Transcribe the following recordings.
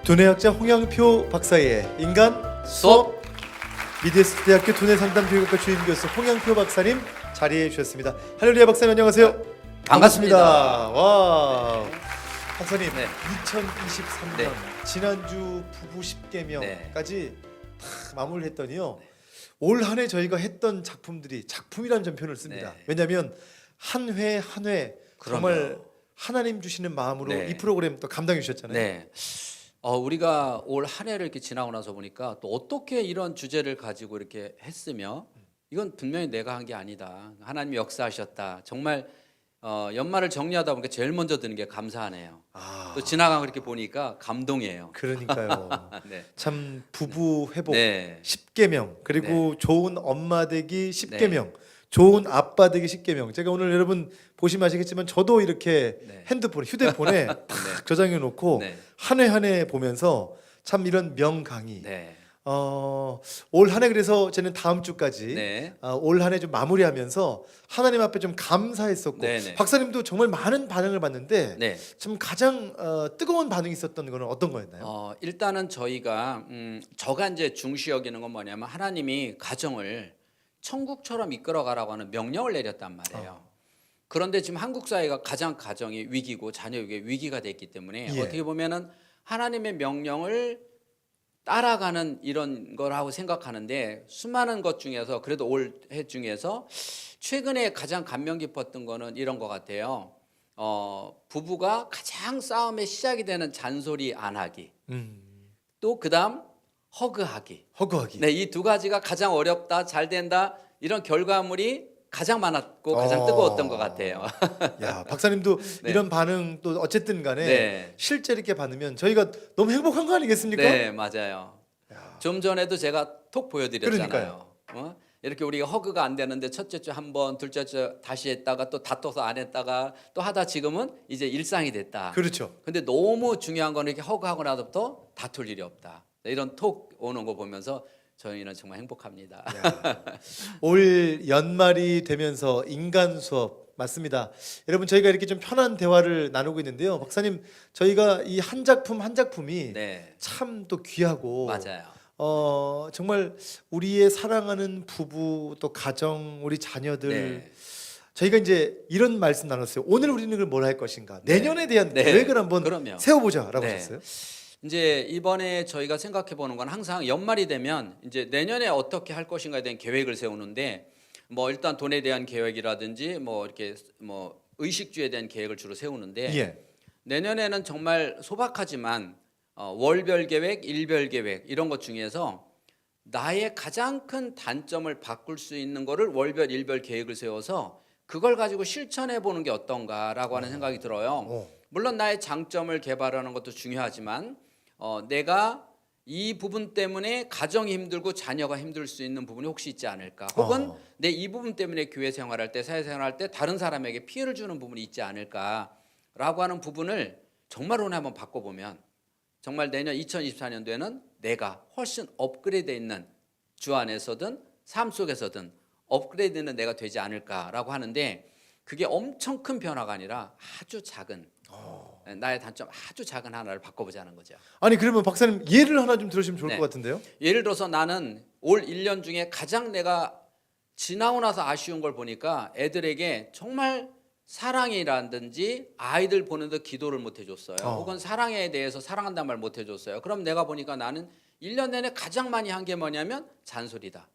두뇌학자 홍양표 박사의 인간 수업. 미디어스 대학교 두뇌상담교육학과 주임 교수 홍양표 박사님 자리해 주셨습니다. 할렐루야 박사님 안녕하세요. 반갑습니다. 와 박사님 네. 2023년 네. 지난주 부부 10계명까지 네. 다 마무리했더니요. 올 한 해 저희가 했던 작품들이 작품이라는 좀 표현을 씁니다. 네. 왜냐하면 한 회 한 회 정말 그럼요. 하나님 주시는 마음으로 네. 이 프로그램 또 감당해 주셨잖아요. 네. 우리가 올 한 해를 이렇게 지나고 나서 보니까 또 어떻게 이런 주제를 가지고 이렇게 했으며 이건 분명히 내가 한 게 아니다. 하나님이 역사하셨다. 정말 연말을 정리하다 보니까 제일 먼저 드는 게 감사하네요. 아, 또 지나가고 이렇게 보니까 감동이에요. 그러니까요. 네. 참 부부 회복 네. 10계명 그리고 좋은 엄마 되기 10계명 좋은 아빠 되기 10계명. 제가 오늘 여러분 보시면 아시겠지만 저도 이렇게 네. 핸드폰 휴대폰에 탁 저장해 놓고 네. 한 해 한 해 보면서 참 이런 명강의 네. 올 한 해 그래서 저는 다음 주까지 네. 올 한 해 좀 마무리하면서 하나님 앞에 좀 감사했었고 네, 네. 박사님도 정말 많은 반응을 받는데 네. 참 가장 뜨거운 반응이 있었던 거는 어떤 거였나요? 일단은 저희가 저가 이제 중시 여기는 건 뭐냐면 하나님이 가정을 천국처럼 이끌어가라고 하는 명령을 내렸단 말이에요. 그런데 지금 한국 사회가 가장 가정이 위기고 자녀에게 위기가 됐기 때문에 예. 어떻게 보면은 하나님의 명령을 따라가는 이런 거라고 생각하는데 수많은 것 중에서 그래도 올해 중에서 최근에 가장 감명 깊었던 거는 이런 것 같아요. 부부가 가장 싸움의 시작이 되는 잔소리 안 하기. 또 그다음 허그하기. 허구하기. 네, 이 두 가지가 가장 어렵다, 잘 된다 이런 결과물이 가장 많았고 가장 뜨거웠던 것 같아요. 야 박사님도 네. 이런 반응 또 어쨌든 간에 네. 실제 이렇게 받으면 저희가 너무 행복한 거 아니겠습니까? 네, 맞아요. 야. 좀 전에도 제가 톡 보여드렸잖아요. 그러니까요. 이렇게 우리가 허그가 안 되는데 첫째 주 한 번, 둘째 주 다시 했다가 또 다퉈서 안 했다가 또 하다 지금은 이제 일상이 됐다. 그렇죠. 근데 너무 중요한 건 이렇게 허그하고 나서부터 다툴 일이 없다. 이런 톡 오는 거 보면서 저희는 정말 행복합니다. 야. 올 연말이 되면서 인간 수업 맞습니다. 여러분 저희가 이렇게 좀 편한 대화를 나누고 있는데요. 박사님 저희가 이 한 작품 한 작품이 네, 참 또 귀하고 맞아요. 정말 우리의 사랑하는 부부 또 가정 우리 자녀들 네. 저희가 이제 이런 말씀 나눴어요. 오늘 우리는 그걸 뭘 할 것인가? 내년에 대한 네. 계획을 한번 그럼요. 세워보자라고 네. 하셨어요. 이제 이번에 저희가 생각해 보는 건 항상 연말이 되면 이제 내년에 어떻게 할 것인가에 대한 계획을 세우는데 뭐 일단 돈에 대한 계획이라든지 뭐 이렇게 뭐 의식주에 대한 계획을 주로 세우는데 예. 내년에는 정말 소박하지만 월별 계획, 일별 계획 이런 것 중에서 나의 가장 큰 단점을 바꿀 수 있는 거를 월별, 일별 계획을 세워서 그걸 가지고 실천해 보는 게 어떤가라고 하는 생각이 들어요. 물론 나의 장점을 개발하는 것도 중요하지만 내가 이 부분 때문에 가정이 힘들고 자녀가 힘들 수 있는 부분이 혹시 있지 않을까? 혹은 내 이 부분 때문에 교회 생활할 때, 사회 생활할 때 다른 사람에게 피해를 주는 부분이 있지 않을까라고 하는 부분을 정말 오늘 한번 바꿔보면 정말 내년 2024년도에는 내가 훨씬 업그레이드 있는 주 안에서든 삶 속에서든 업그레이드 있는 내가 되지 않을까라고 하는데 그게 엄청 큰 변화가 아니라 아주 작은 나의 단점 아주 작은 하나를 바꿔보자는 거죠. 아니 그러면 박사님 예를 하나 좀 들으시면 좋을 네. 것 같은데요. 예를 들어서 나는 올 1년 중에 가장 내가 지나고 나서 아쉬운 걸 보니까 애들에게 정말 사랑이라든지 아이들 보는데 기도를 못 해줬어요. 혹은 사랑에 대해서 사랑한다는 말 못 해줬어요. 그럼 내가 보니까 나는 1년 내내 가장 많이 한 게 뭐냐면 잔소리다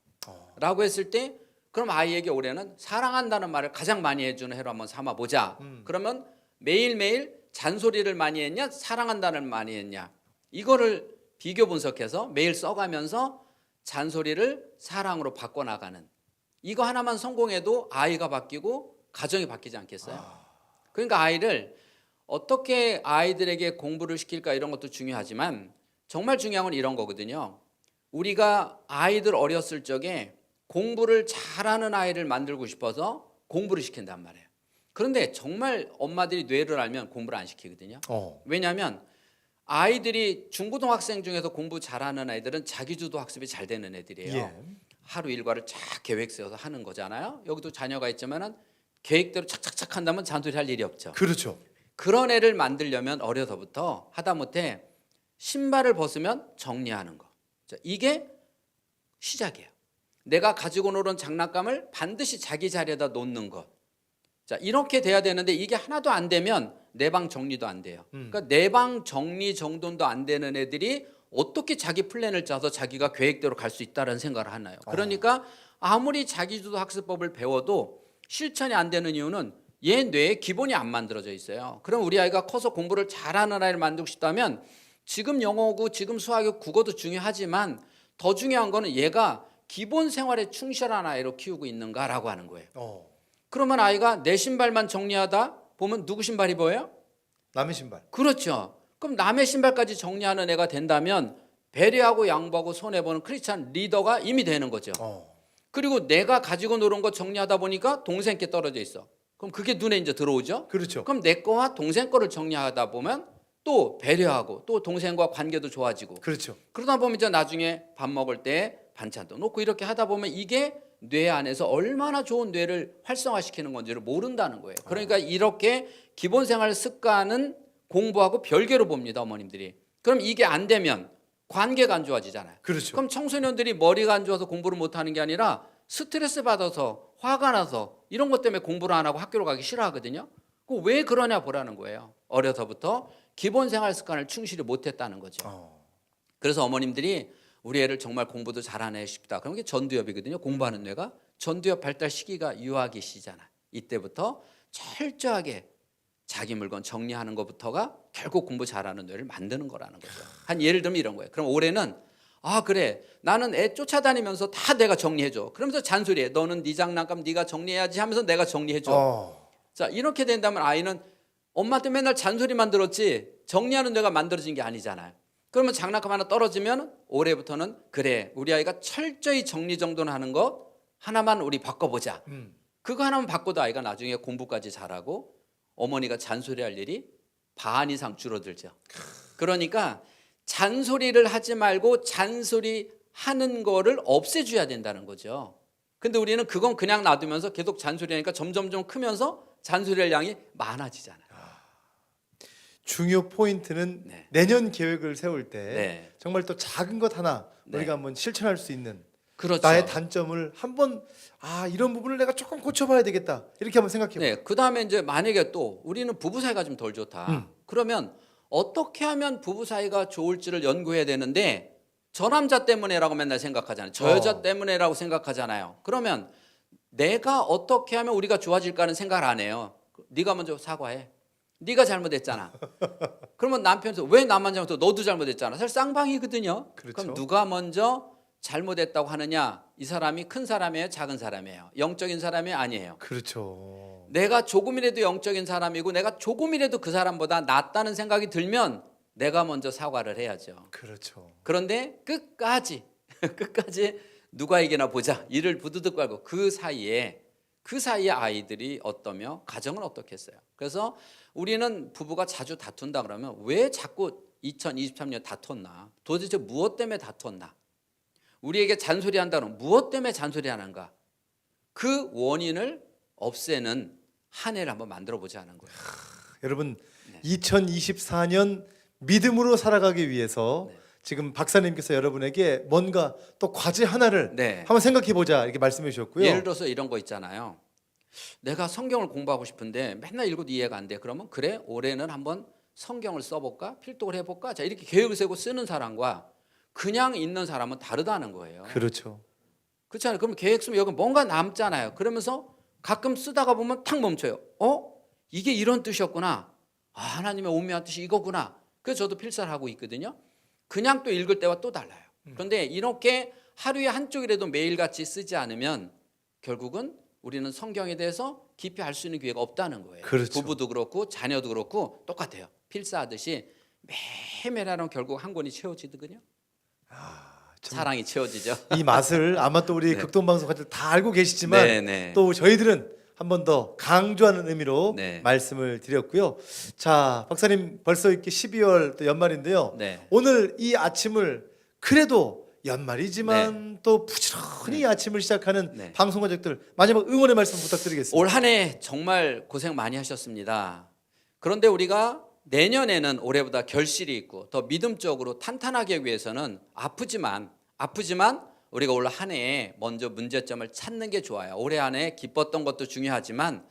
라고 했을 때 그럼 아이에게 올해는 사랑한다는 말을 가장 많이 해주는 해로 한번 삼아보자. 그러면 매일매일 잔소리를 많이 했냐 사랑한다는 말 많이 했냐 이거를 비교 분석해서 매일 써가면서 잔소리를 사랑으로 바꿔나가는 이거 하나만 성공해도 아이가 바뀌고 가정이 바뀌지 않겠어요? 그러니까 아이를 어떻게 아이들에게 공부를 시킬까 이런 것도 중요하지만 정말 중요한 건 이런 거거든요. 우리가 아이들 어렸을 적에 공부를 잘하는 아이를 만들고 싶어서 공부를 시킨단 말이에요. 그런데 정말 엄마들이 뇌를 알면 공부를 안 시키거든요. 왜냐하면 아이들이 중고등학생 중에서 공부 잘하는 아이들은 자기주도 학습이 잘 되는 애들이에요. 예. 하루 일과를 쫙 계획 세워서 하는 거잖아요. 여기도 자녀가 있지만은 계획대로 착착착 한다면 잔소리 할 일이 없죠. 그렇죠. 그런 애를 만들려면 어려서부터 하다못해 신발을 벗으면 정리하는 거. 자, 이게 시작이에요. 내가 가지고 노는 장난감을 반드시 자기 자리에다 놓는 것. 자, 이렇게 돼야 되는데 이게 하나도 안 되면 내 방 정리도 안 돼요. 그러니까 내 방 정리 정돈도 안 되는 애들이 어떻게 자기 플랜을 짜서 자기가 계획대로 갈 수 있다는 생각을 하나요? 그러니까 아무리 자기주도 학습법을 배워도 실천이 안 되는 이유는 얘 뇌에 기본이 안 만들어져 있어요. 그럼 우리 아이가 커서 공부를 잘하는 아이를 만들고 싶다면 지금 영어고 지금 수학이고 국어도 중요하지만 더 중요한 거는 얘가 기본 생활에 충실한 아이로 키우고 있는가라고 하는 거예요. 그러면 아이가 내 신발만 정리하다 보면 누구 신발이 보여요? 남의 신발. 그렇죠. 그럼 남의 신발까지 정리하는 애가 된다면 배려하고 양보하고 손해보는 크리스찬 리더가 이미 되는 거죠. 그리고 내가 가지고 노는 거 정리하다 보니까 동생께 떨어져 있어. 그럼 그게 눈에 이제 들어오죠. 그렇죠. 그럼 내 거와 동생 거를 정리하다 보면 또 배려하고 또 동생과 관계도 좋아지고. 그렇죠. 그러다 보면 이제 나중에 밥 먹을 때 반찬도 놓고 이렇게 하다 보면 이게 뇌 안에서 얼마나 좋은 뇌를 활성화시키는 건지를 모른다는 거예요. 그러니까 이렇게 기본 생활 습관은 공부하고 별개로 봅니다, 어머님들이. 그럼 이게 안 되면 관계가 안 좋아지잖아요. 그렇죠. 그럼 청소년들이 머리가 안 좋아서 공부를 못 하는 게 아니라 스트레스 받아서 화가 나서 이런 것 때문에 공부를 안 하고 학교를 가기 싫어하거든요. 그 왜 그러냐 보라는 거예요. 어려서부터 기본 생활 습관을 충실히 못 했다는 거죠. 그래서 어머님들이 우리 애를 정말 공부도 잘하네 싶다. 그런 게 전두엽이거든요. 공부하는 뇌가. 전두엽 발달 시기가 유아기 시잖아. 이때부터 철저하게 자기 물건 정리하는 것부터가 결국 공부 잘하는 뇌를 만드는 거라는 거죠. 한 예를 들면 이런 거예요. 그럼 올해는 그래 나는 애 쫓아다니면서 다 내가 정리해줘. 그러면서 잔소리해. 너는 네 장난감 네가 정리해야지 하면서 내가 정리해줘. 자, 이렇게 된다면 아이는 엄마한테 맨날 잔소리만 들었지 정리하는 뇌가 만들어진 게 아니잖아요. 그러면 장난감 하나 떨어지면 올해부터는 그래 우리 아이가 철저히 정리정돈하는 것 하나만 우리 바꿔보자. 그거 하나만 바꿔도 아이가 나중에 공부까지 잘하고 어머니가 잔소리할 일이 반 이상 줄어들죠. 그러니까 잔소리를 하지 말고 잔소리하는 거를 없애줘야 된다는 거죠. 근데 우리는 그건 그냥 놔두면서 계속 잔소리하니까 점점점 크면서 잔소리할 양이 많아지잖아요. 중요 포인트는 네. 내년 계획을 세울 때 네. 정말 또 작은 것 하나 네. 우리가 한번 실천할 수 있는 그렇죠. 나의 단점을 한번 이런 부분을 내가 조금 고쳐봐야 되겠다 이렇게 한번 생각해 봐요. 네, 그 다음에 이제 만약에 또 우리는 부부 사이가 좀 덜 좋다. 그러면 어떻게 하면 부부 사이가 좋을지를 연구해야 되는데 저 남자 때문에라고 맨날 생각하잖아요. 저 여자 때문에라고 생각하잖아요. 그러면 내가 어떻게 하면 우리가 좋아질까는 생각을 안 해요. 네가 먼저 사과해. 네가 잘못했잖아. 그러면 남편도 왜 나만 잘못했어? 너도 잘못했잖아. 사실 쌍방이거든요. 그렇죠. 그럼 누가 먼저 잘못했다고 하느냐? 이 사람이 큰 사람이에요, 작은 사람이에요? 영적인 사람이 아니에요. 그렇죠. 내가 조금이라도 영적인 사람이고 내가 조금이라도 그 사람보다 낫다는 생각이 들면 내가 먼저 사과를 해야죠. 그렇죠. 그런데 끝까지 누가 이기나 보자. 이를 부두둑 깔고 그 사이에 아이들이 어떠며 가정은 어떻겠어요. 그래서 우리는 부부가 자주 다툰다 그러면 왜 자꾸 2023년 다퉜나? 도대체 무엇 때문에 다퉜나? 우리에게 잔소리한다 그러면 무엇 때문에 잔소리하는가? 그 원인을 없애는 한 해를 한번 만들어 보자 하는 거예요. 여러분 2024년 믿음으로 살아가기 위해서 지금 박사님께서 여러분에게 뭔가 또 과제 하나를 한번 생각해 보자 이렇게 말씀해 주셨고요. 예를 들어서 이런 거 있잖아요. 내가 성경을 공부하고 싶은데 맨날 읽어도 이해가 안 돼. 그러면 그래 올해는 한번 성경을 써볼까? 필독을 해볼까? 자 이렇게 계획을 세고 쓰는 사람과 그냥 있는 사람은 다르다는 거예요. 그렇죠. 그렇잖아요. 그럼 계획 쓰면 여기 뭔가 남잖아요. 그러면서 가끔 쓰다가 보면 탁 멈춰요. 이게 이런 뜻이었구나. 하나님의 오묘한 뜻이 이거구나. 그래서 저도 필사를 하고 있거든요. 그냥 또 읽을 때와 또 달라요. 그런데 이렇게 하루에 한쪽이라도 매일같이 쓰지 않으면 결국은 우리는 성경에 대해서 깊이 알 수 있는 기회가 없다는 거예요. 그렇죠. 부부도 그렇고 자녀도 그렇고 똑같아요. 필사하듯이 매일매일 하면 결국 한 권이 채워지거든요. 사랑이 채워지죠. 이 맛을 아마 또 우리 극동방송가들 다 알고 계시지만 또 저희들은 한 번 더 강조하는 의미로 말씀을 드렸고요. 자, 박사님 벌써 이렇게 12월 또 연말인데요. 오늘 이 아침을 그래도 연말이지만 또 부지런히 아침을 시작하는 방송 가족들 마지막 응원의 말씀 부탁드리겠습니다. 올 한 해 정말 고생 많이 하셨습니다. 그런데 우리가 내년에는 올해보다 결실이 있고 더 믿음적으로 탄탄하게 하기 위해서는 아프지만 우리가 올 한 해에 먼저 문제점을 찾는 게 좋아요. 올해 한 해 기뻤던 것도 중요하지만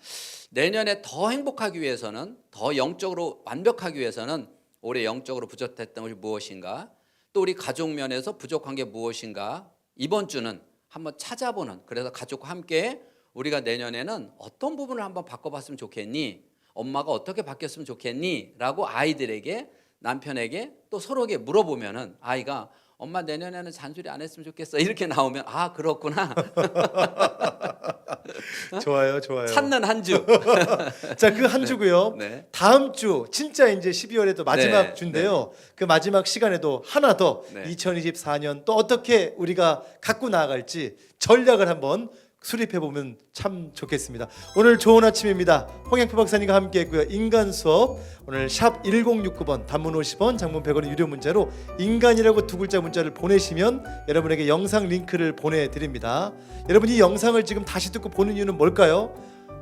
내년에 더 행복하기 위해서는, 더 영적으로 완벽하기 위해서는 올해 영적으로 부족했던 것이 무엇인가, 또 우리 가족 면에서 부족한 게 무엇인가, 이번 주는 한번 찾아보는, 그래서 가족과 함께 우리가 내년에는 어떤 부분을 한번 바꿔봤으면 좋겠니? 엄마가 어떻게 바뀌었으면 좋겠니? 라고 아이들에게, 남편에게 또 서로에게 물어보면은 아이가 엄마 내년에는 잔소리 안 했으면 좋겠어 이렇게 나오면 아 그렇구나. 좋아요. 찾는 한 주. 자, 그 한 주고요. 네. 다음 주 진짜 이제 12월에도 마지막 네. 주인데요. 그 마지막 시간에도 하나 더 2024년 또 어떻게 우리가 갖고 나아갈지 전략을 한번 수립해 보면 참 좋겠습니다. 오늘 좋은 아침입니다. 홍영표 박사님과 함께했고요. 인간 수업 오늘 샵 1069번 단문 50원, 장문 100원의 유료 문자로 인간이라고 두 글자 문자를 보내시면 여러분에게 영상 링크를 보내드립니다. 여러분 이 영상을 지금 다시 듣고 보는 이유는 뭘까요?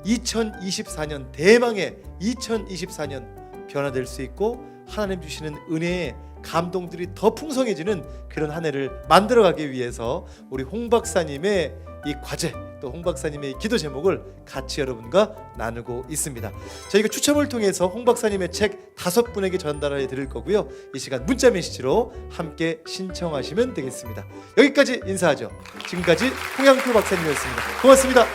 2024년 대망의 2024년 변화될 수 있고 하나님 주시는 은혜의 감동들이 더 풍성해지는 그런 한 해를 만들어가기 위해서 우리 홍 박사님의 이 과제 또 홍 박사님의 기도 제목을 같이 여러분과 나누고 있습니다. 저희가 추첨을 통해서 홍 박사님의 책 5분에게 전달해 드릴 거고요. 이 시간 문자 메시지로 함께 신청하시면 되겠습니다. 여기까지 인사하죠. 지금까지 홍영표 박사님이었습니다. 고맙습니다.